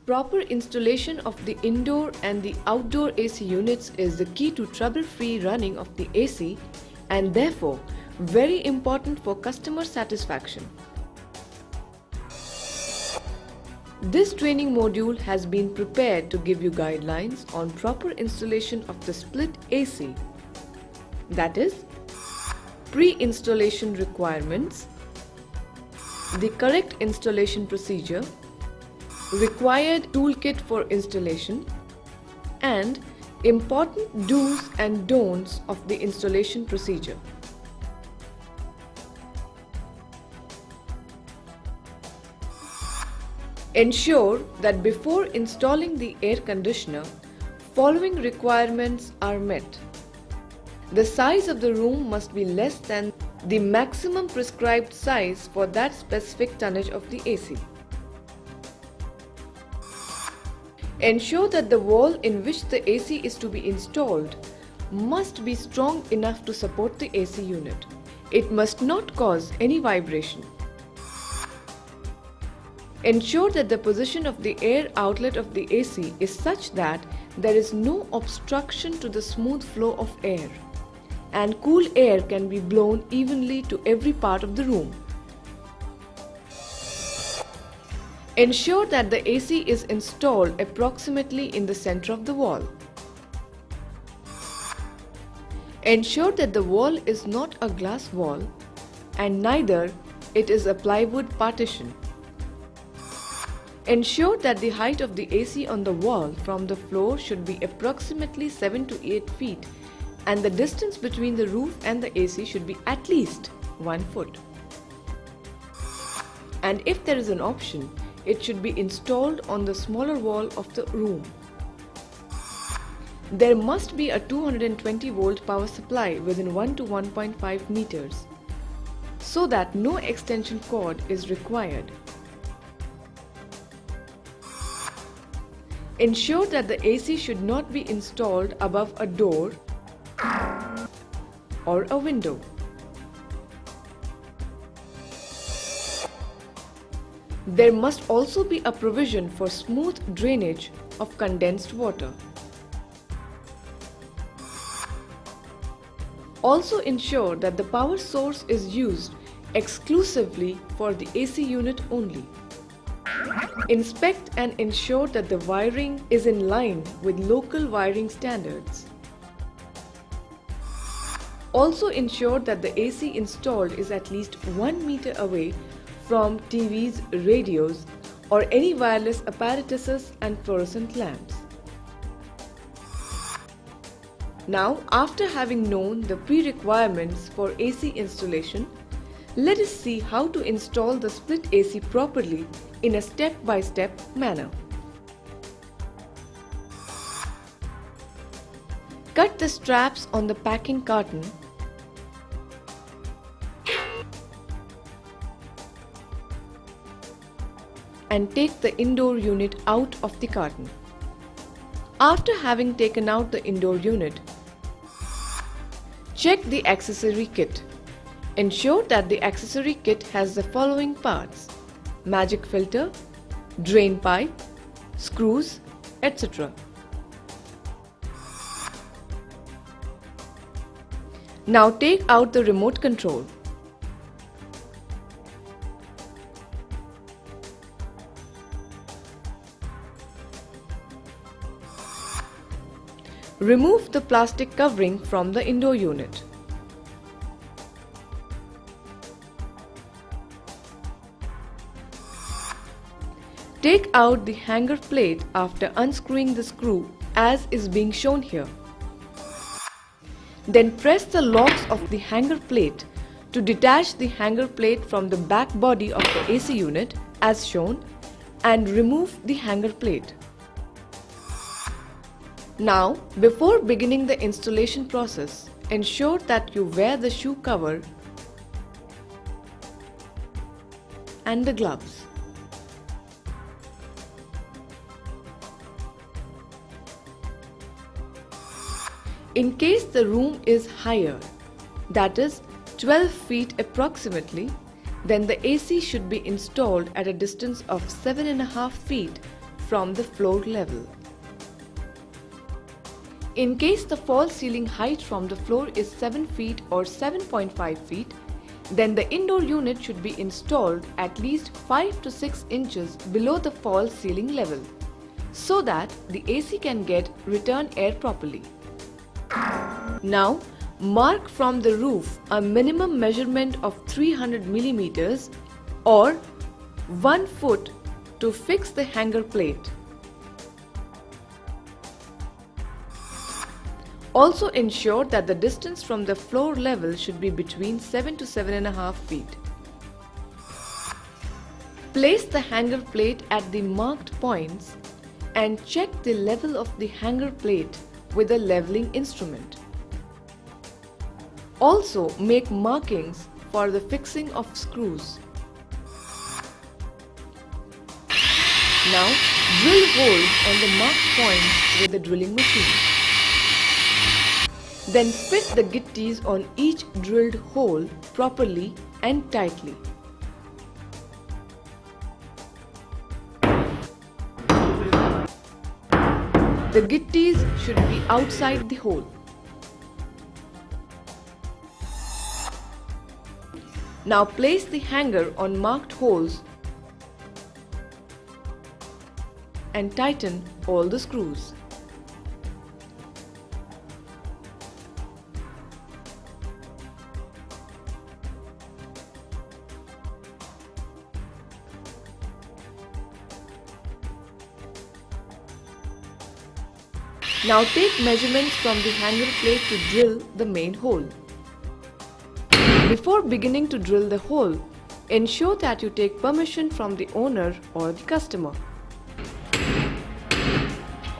Proper installation of the indoor and the outdoor AC units is the key to trouble-free running of the AC and therefore very important for customer satisfaction. This training module has been prepared to give you guidelines on proper installation of the split AC, that is, pre-installation requirements, the correct installation procedure, required toolkit for installation, and important do's and don'ts of the installation procedure. Ensure that before installing the air conditioner, following requirements are met. The size of the room must be less than the maximum prescribed size for that specific tonnage of the AC. Ensure that the wall in which the AC is to be installed must be strong enough to support the AC unit. It must not cause any vibration. Ensure that the position of the air outlet of the AC is such that there is no obstruction to the smooth flow of air, and cool air can be blown evenly to every part of the room. Ensure that the AC is installed approximately in the center of the wall. Ensure that the wall is not a glass wall and neither it is a plywood partition. Ensure that the height of the AC on the wall from the floor should be approximately 7 to 8 feet and the distance between the roof and the AC should be at least 1 foot. And if there is an option, it should be installed on the smaller wall of the room. There must be a 220 volt power supply within 1 to 1.5 meters so that no extension cord is required. Ensure that the AC should not be installed above a door or a window. There must also be a provision for smooth drainage of condensed water. Also ensure that the power source is used exclusively for the AC unit only. Inspect and ensure that the wiring is in line with local wiring standards. Also ensure that the AC installed is at least 1 meter away from TVs, radios, or any wireless apparatuses and fluorescent lamps. Now, after having known the pre-requirements for AC installation, let us see how to install the split AC properly in a step-by-step manner. Cut the straps on the packing carton and take the indoor unit out of the carton. After having taken out the indoor unit, check the accessory kit. Ensure that the accessory kit has the following parts: magic filter, drain pipe, screws, etc. Now take out the remote control. Remove the plastic covering from the indoor unit. Take out the hanger plate after unscrewing the screw as is being shown here. Then press the locks of the hanger plate to detach the hanger plate from the back body of the AC unit as shown and remove the hanger plate. Now, before beginning the installation process, ensure that you wear the shoe cover and the gloves. In case the room is higher, that is 12 feet approximately, then the AC should be installed at a distance of 7.5 feet from the floor level. In case the false ceiling height from the floor is 7 feet or 7.5 feet, then the indoor unit should be installed at least 5 to 6 inches below the false ceiling level, so that the AC can get return air properly. Now, mark from the roof a minimum measurement of 300 millimeters or 1 foot to fix the hanger plate. Also ensure that the distance from the floor level should be between 7 to 7.5 feet. Place the hanger plate at the marked points and check the level of the hanger plate with a leveling instrument. Also make markings for the fixing of screws. Now drill holes on the marked points with the drilling machine. Then fit the gitties on each drilled hole properly and tightly. The gitties should be outside the hole. Now place the hanger on marked holes and tighten all the screws. Now take measurements from the hanger plate to drill the main hole. Before beginning to drill the hole, ensure that you take permission from the owner or the customer.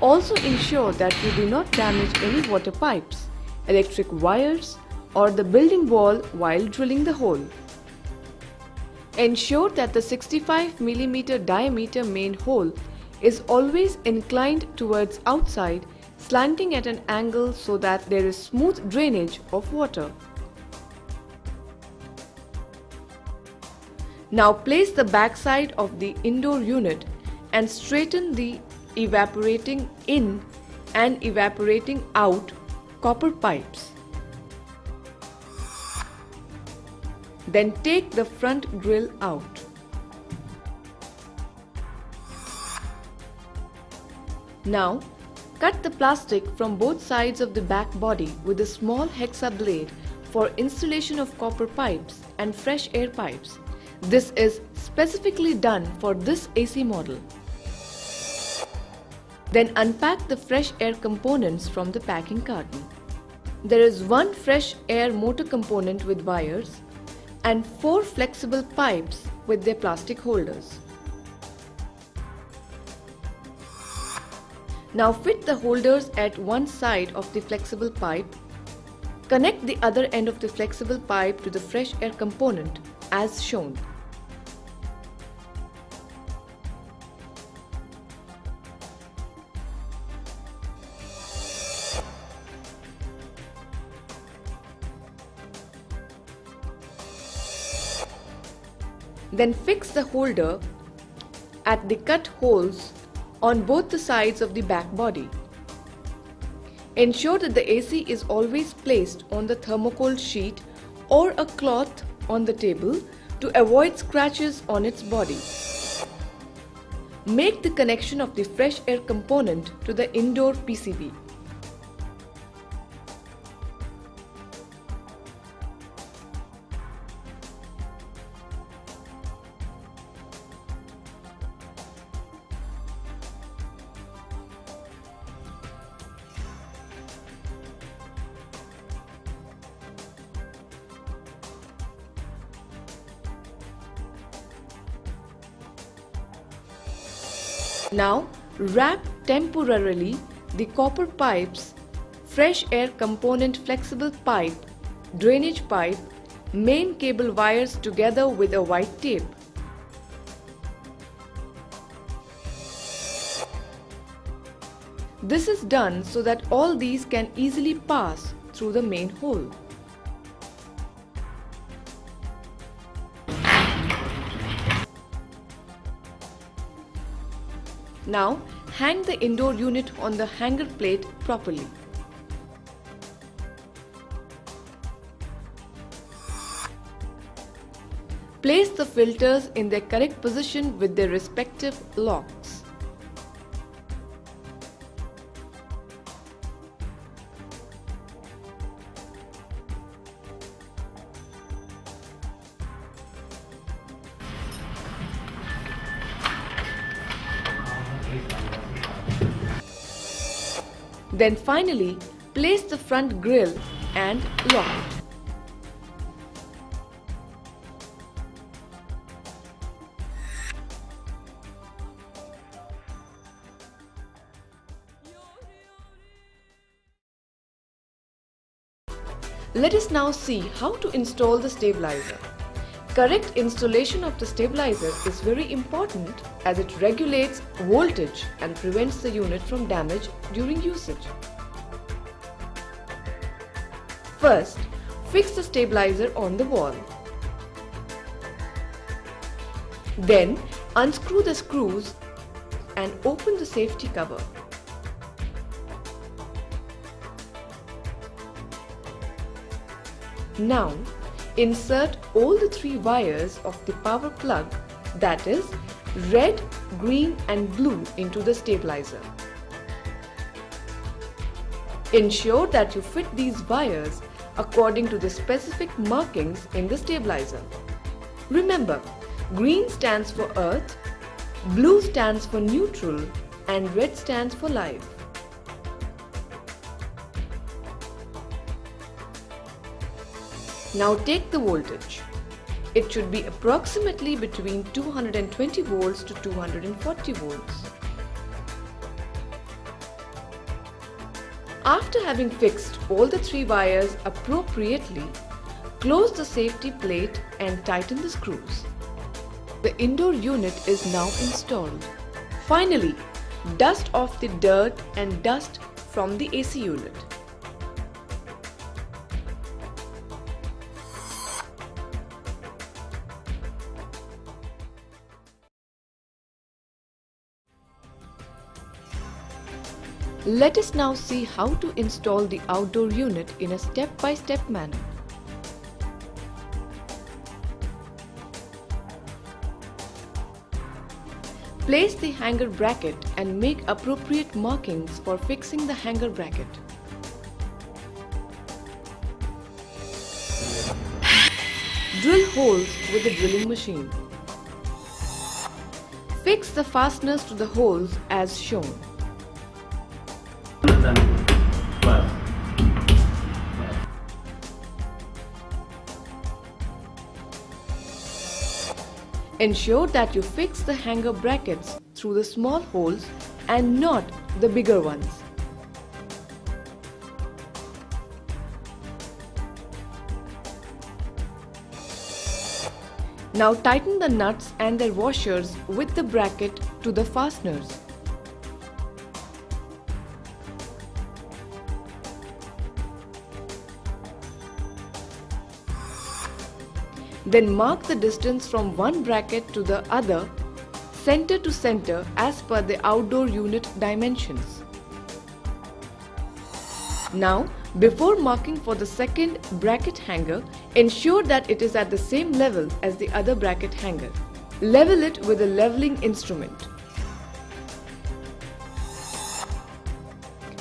Also ensure that you do not damage any water pipes, electric wires or the building wall while drilling the hole. Ensure that the 65 mm diameter main hole is always inclined towards outside, slanting at an angle so that there is smooth drainage of water. Now place the backside of the indoor unit and straighten the evaporating in and evaporating out copper pipes. Then take the front grill out. Now cut the plastic from both sides of the back body with a small hexa blade for installation of copper pipes and fresh air pipes. This is specifically done for this AC model. Then unpack the fresh air components from the packing carton. There is one fresh air motor component with wires and 4 flexible pipes with their plastic holders. Now fit the holders at one side of the flexible pipe. Connect the other end of the flexible pipe to the fresh air component as shown. Then fix the holder at the cut holes on both the sides of the back body. Ensure that the AC is always placed on the thermocol sheet or a cloth on the table to avoid scratches on its body. Make the connection of the fresh air component to the indoor PCB. Now wrap temporarily the copper pipes, fresh air component flexible pipe, drainage pipe, main cable wires together with a white tape. This is done so that all these can easily pass through the main hole. Now hang the indoor unit on the hanger plate properly. Place the filters in their correct position with their respective locks. Then finally, place the front grille and lock it. Let us now see how to install the stabilizer. Correct installation of the stabilizer is very important as it regulates voltage and prevents the unit from damage during usage. First, fix the stabilizer on the wall. Then, unscrew the screws and open the safety cover. Now, insert all the 3 wires of the power plug, that is, red, green and blue, into the stabilizer. Ensure that you fit these wires according to the specific markings in the stabilizer. Remember, green stands for earth, blue stands for neutral and red stands for live. Now take the voltage. It should be approximately between 220 volts to 240 volts. After having fixed all the 3 wires appropriately, close the safety plate and tighten the screws. The indoor unit is now installed. Finally, dust off the dirt and dust from the AC unit. Let us now see how to install the outdoor unit in a step-by-step manner. Place the hanger bracket and make appropriate markings for fixing the hanger bracket. Drill holes with the drilling machine. Fix the fasteners to the holes as shown. Ensure that you fix the hanger brackets through the small holes and not the bigger ones. Now tighten the nuts and their washers with the bracket to the fasteners. Then mark the distance from one bracket to the other, center to center as per the outdoor unit dimensions. Now, before marking for the second bracket hanger, ensure that it is at the same level as the other bracket hanger. Level it with a leveling instrument.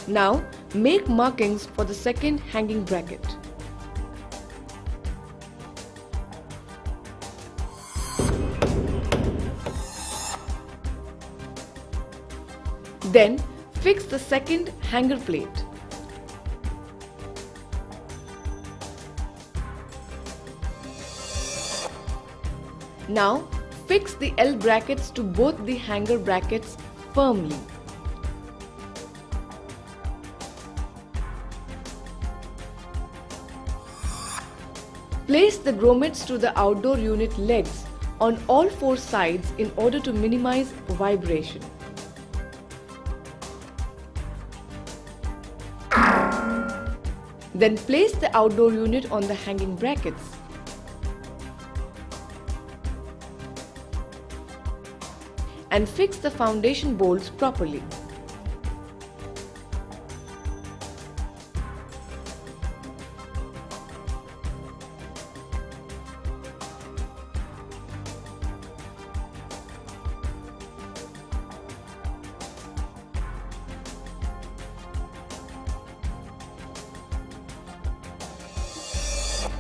Now, make markings for the second hanging bracket. Then fix the second hanger plate. Now fix the L brackets to both the hanger brackets firmly. Place the grommets to the outdoor unit legs on all 4 sides in order to minimize vibration. Then place the outdoor unit on the hanging brackets. and fix the foundation bolts properly.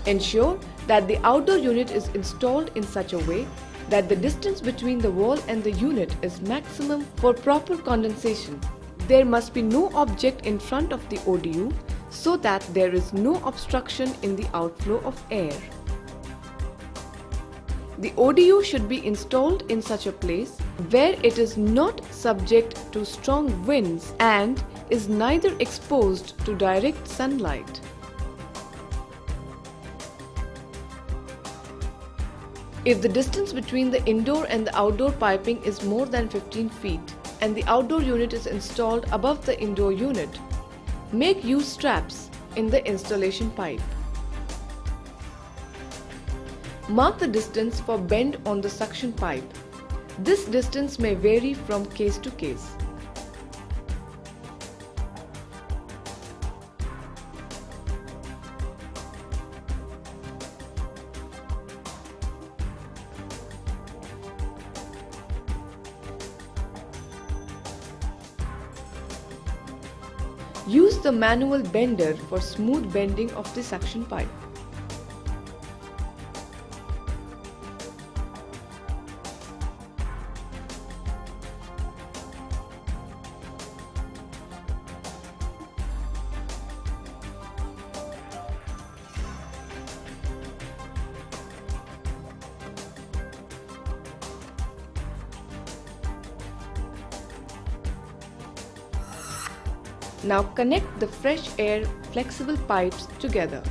Ensure that the outdoor unit is installed in such a way that the distance between the wall and the unit is maximum for proper condensation. There must be no object in front of the ODU so that there is no obstruction in the outflow of air. The ODU should be installed in such a place where it is not subject to strong winds and is neither exposed to direct sunlight. If the distance between the indoor and the outdoor piping is more than 15 feet and the outdoor unit is installed above the indoor unit, make use straps in the installation pipe. Mark the distance for bend on the suction pipe. This distance may vary from case to case. Use the manual bender for smooth bending of the suction pipe. Now connect the fresh air flexible pipes together.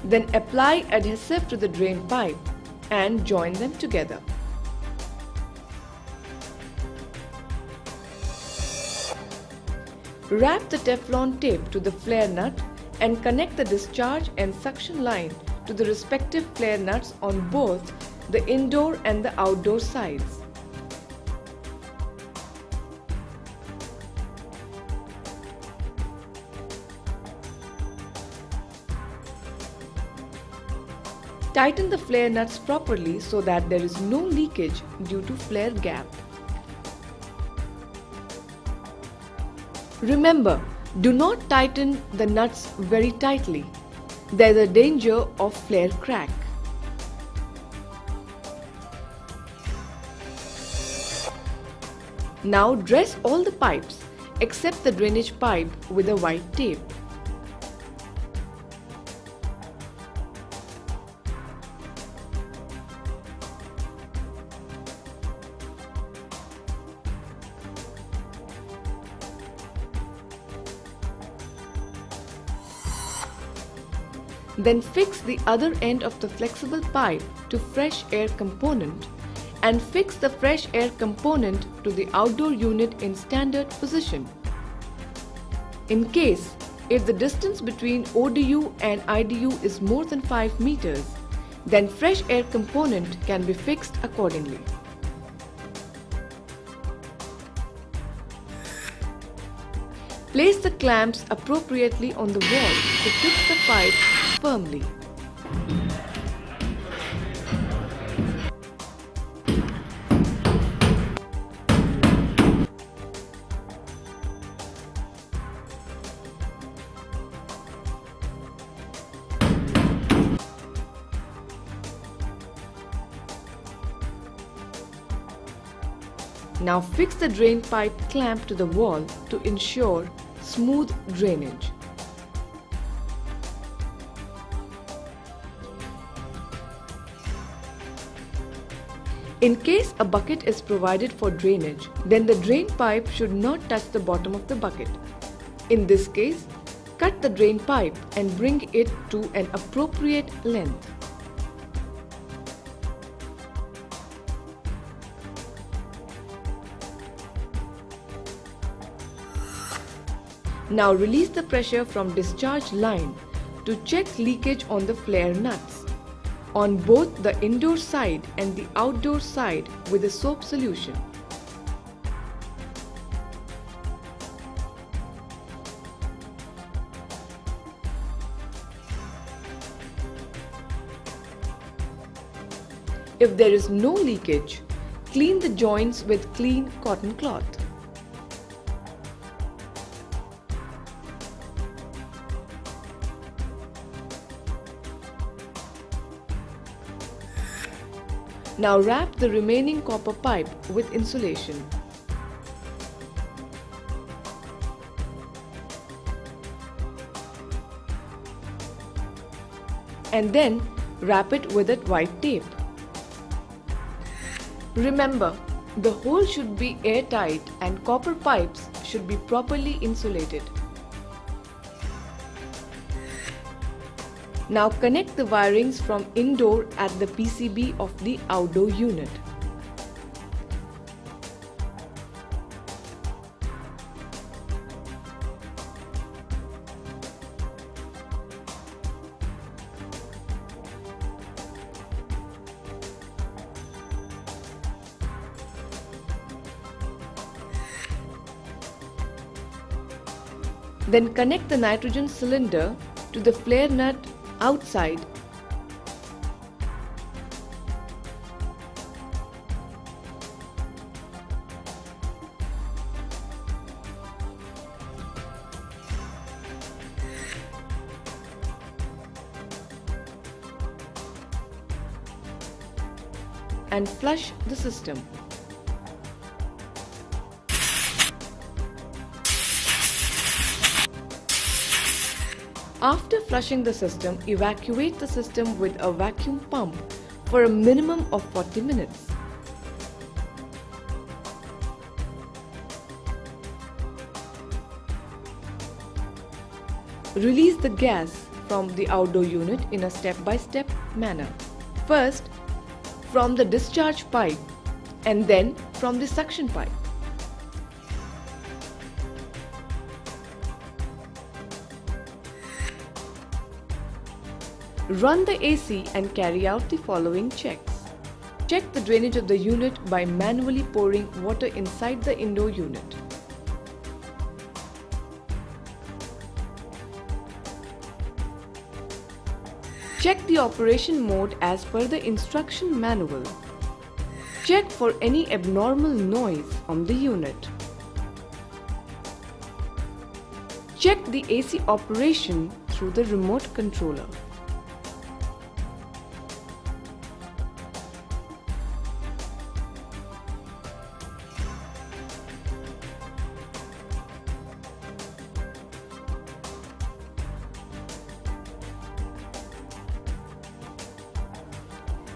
Then apply adhesive to the drain pipe and join them together. Wrap the Teflon tape to the flare nut and connect the discharge and suction line to the respective flare nuts on both the indoor and the outdoor sides. Tighten the flare nuts properly so that there is no leakage due to flare gap. Remember, do not tighten the nuts very tightly. There is a danger of flare crack. Now dress all the pipes except the drainage pipe with a white tape. Then fix the other end of the flexible pipe to fresh air component and fix the fresh air component to the outdoor unit in standard position. In case if the distance between ODU and IDU is more than 5 meters, then fresh air component can be fixed accordingly. Place the clamps appropriately on the wall to fix the pipe firmly. Now fix the drain pipe clamp to the wall to ensure smooth drainage. In case a bucket is provided for drainage, then the drain pipe should not touch the bottom of the bucket. In this case, Cut the drain pipe and bring it to an appropriate length. Now release the pressure from discharge line to check leakage on the flare nuts on both the indoor side and the outdoor side with a soap solution. If there is no leakage, clean the joints with clean cotton cloth. Now wrap the remaining copper pipe with insulation. And then wrap it with a white tape. Remember, the hole should be airtight and copper pipes should be properly insulated. Now connect the wirings from indoor at the PCB of the outdoor unit. Then connect the nitrogen cylinder to the flare nut outside. And flush the system. After flushing the system, evacuate the system with a vacuum pump for a minimum of 40 minutes. Release the gas from the outdoor unit in a step-by-step manner. First, from the discharge pipe and then from the suction pipe. Run the AC and carry out the following checks. Check the drainage of the unit by manually pouring water inside the indoor unit. Check the operation mode as per the instruction manual. Check for any abnormal noise on the unit. Check the AC operation through the remote controller.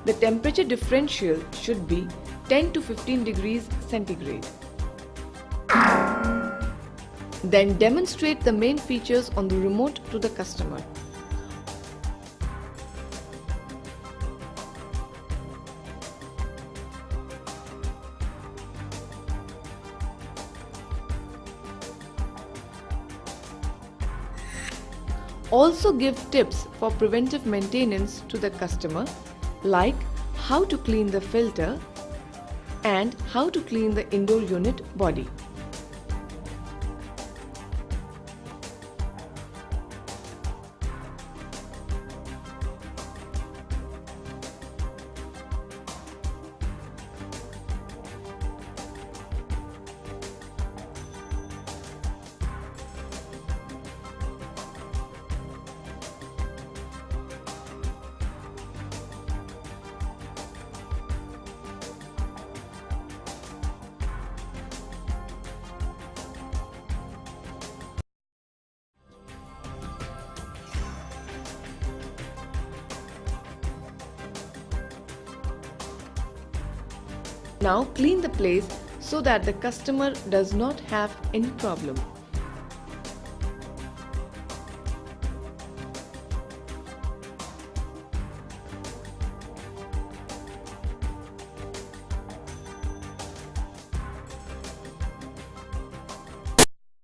The temperature differential should be 10 to 15 degrees centigrade. Then demonstrate the main features on the remote to the customer. Also give tips for preventive maintenance to the customer, like how to clean the filter and how to clean the indoor unit body. Now clean the place so that the customer does not have any problem.